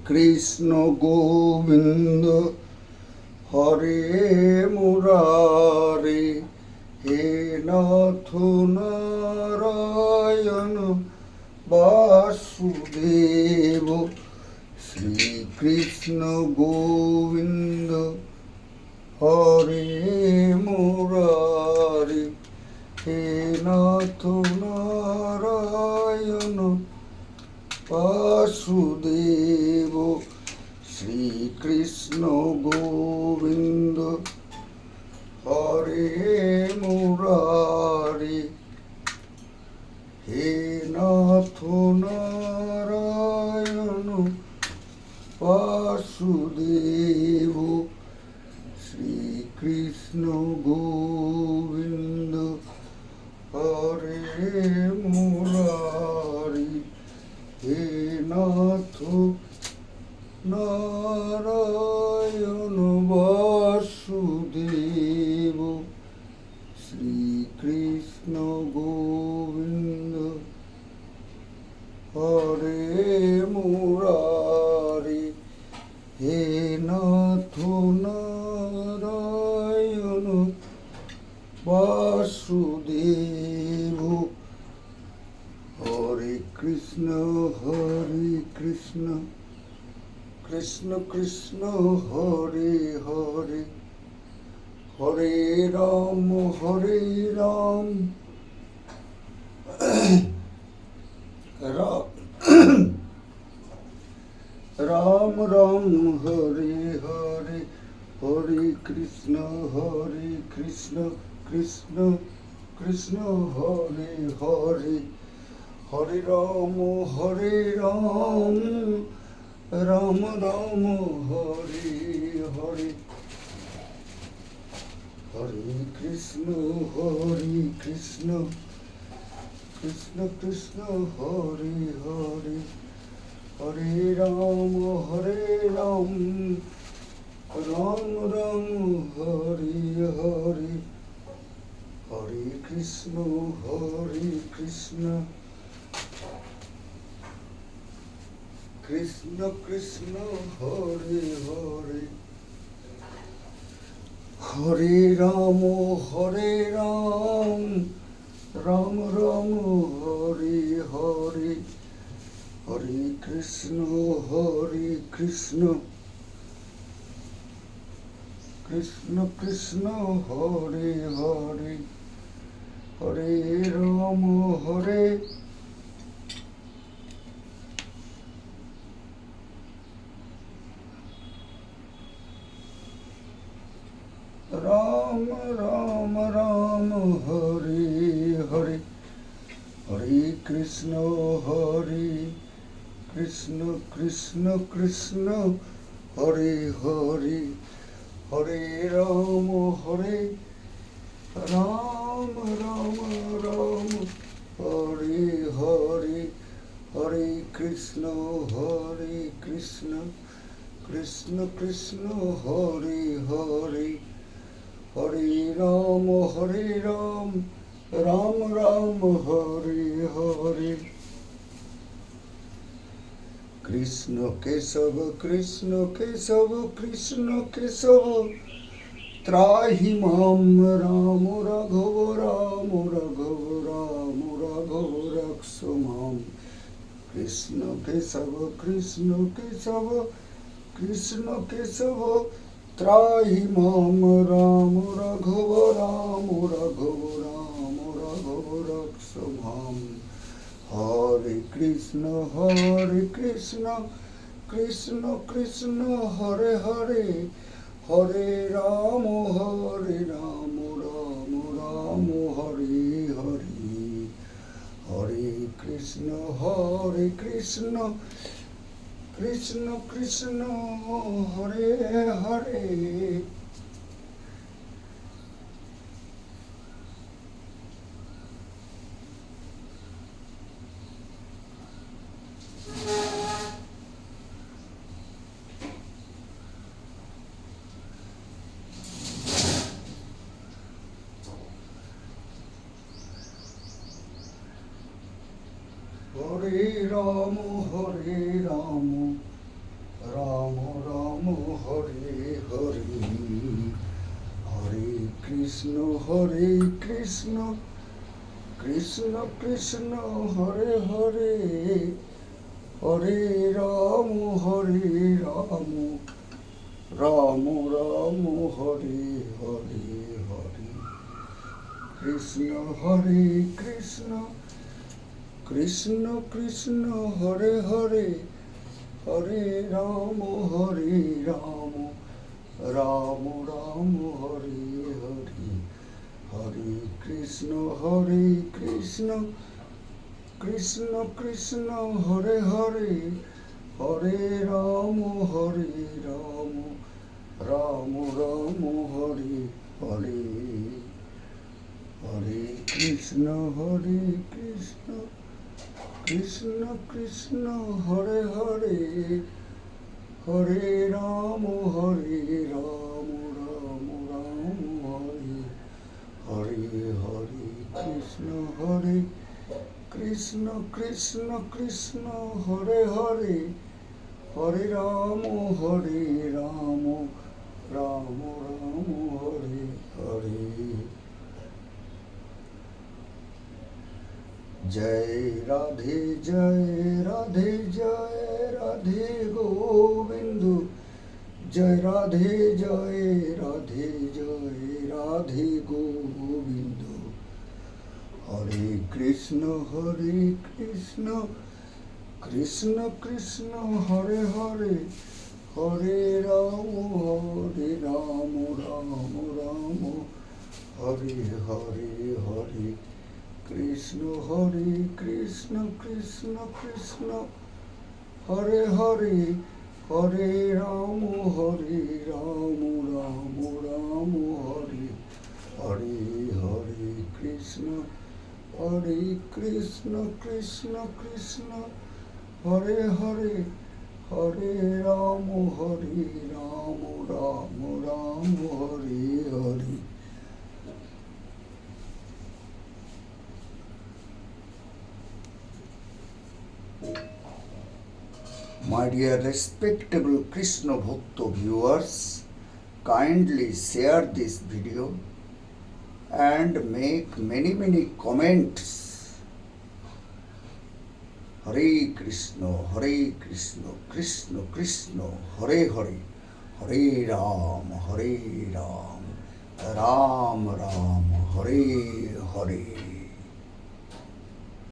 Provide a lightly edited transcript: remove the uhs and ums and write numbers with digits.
কৃষ্ণ গোবিন্দ হরে মুরারে, হে নাথ নারায়ণ বাসুদেব। শ্রীকৃষ্ণ গোবিন্দ হরে মুরারে, হে নাথ নারায়ণ বাসুদেব। শ্রীকৃষ্ণ গোবিন্দ হরে মুরারে, হে নাথ নারায়ণ বাসুদেব। শ্রীকৃষ্ণ গোবিন্দ হরে মুরারি, হে নাথ নারায়ণ বাসুদেব। শ্রীকৃষ্ণ গোবিন্দ হরে মুরারি, হে নাথ নারায়ণ বাসুদেব। হরে কৃষ্ণ কৃষ্ণ কৃষ্ণ হরে হরে, হরে রাম রাম রাম হরে হরে, হরে কৃষ্ণ কৃষ্ণ কৃষ্ণ হরে হরে, হরে রাম রাম রাম হরে হরে, হরে কৃষ্ণ কৃষ্ণ কৃষ্ণ হরে হরে, হরে রাম রাম রাম হরে হরে, হরে কৃষ্ণ কৃষ্ণ কৃষ্ণ হরে হরে, হরে রাম রাম রাম হরে হরে, হরে কৃষ্ণ কৃষ্ণ কৃষ্ণ হরে হরে, হরে রাম রাম রাম হরে হরে, হরে কৃষ্ণ কৃষ্ণ কৃষ্ণ হরে হরে, হরে রাম রাম রাম হরে হরে, হরে কৃষ্ণ কৃষ্ণ কৃষ্ণ হরে হরে, হরে রাম রাম রাম হরে হরে। কৃষ্ণ কেশব কৃষ্ণ কেশব ত্রাহি মাম রাম রাঘব রক্ষ মাম। কৃষ্ণ কেশব ত্রাহি মাম রাম রাঘব রক্ষ মাম। হরে কৃষ্ণ কৃষ্ণ কৃষ্ণ হরে হরে, হরে রাম রাম হরে হরে, হরে কৃষ্ণ কৃষ্ণ হরে হরে। হরে রাম হরে কৃষ্ণ কৃষ্ণ কৃষ্ণ হরে হরে হরে রাম রাম রাম হরে হরে হরে কৃষ্ণ হরে কৃষ্ণ কৃষ্ণ কৃষ্ণ হরে হরে হরে রাম রাম রাম হরে হরে হরে কৃষ্ণ কৃষ্ণ কৃষ্ণ হরে হরে হরে রাম রাম রাম হরে হরে হরে কৃষ্ণ কৃষ্ণ কৃষ্ণ কৃষ্ণ হরে হরে হরে রাম রাম রাম হরে হরে হরে কৃষ্ণ কৃষ্ণ কৃষ্ণ হরে হরে হরে রাম রাম রাম হরে হরে জয় রাধে জয় রাধে জয় রাধে গোবিন্দ জয় রাধে জয় রাধে জয় রাধে গোবিন্দ হরে Krishna Krishna Krishna Krishna Hare Hare Hare Ram Ram Ram Hare Hare Hare Krishna Krishna Krishna Krishna Hare Hare Hare Ram Ram Ram Hare Hare Hare Krishna Krishna Krishna Krishna Hare Hare Hare Ram Ram Ram Hare Hare My dear respectable Krishna Bhakta viewers, kindly share this video and make many comments. Hare Krishna, Krishna Krishna, Hare Hare, Hare Ram, Ram Ram, Hare Hare.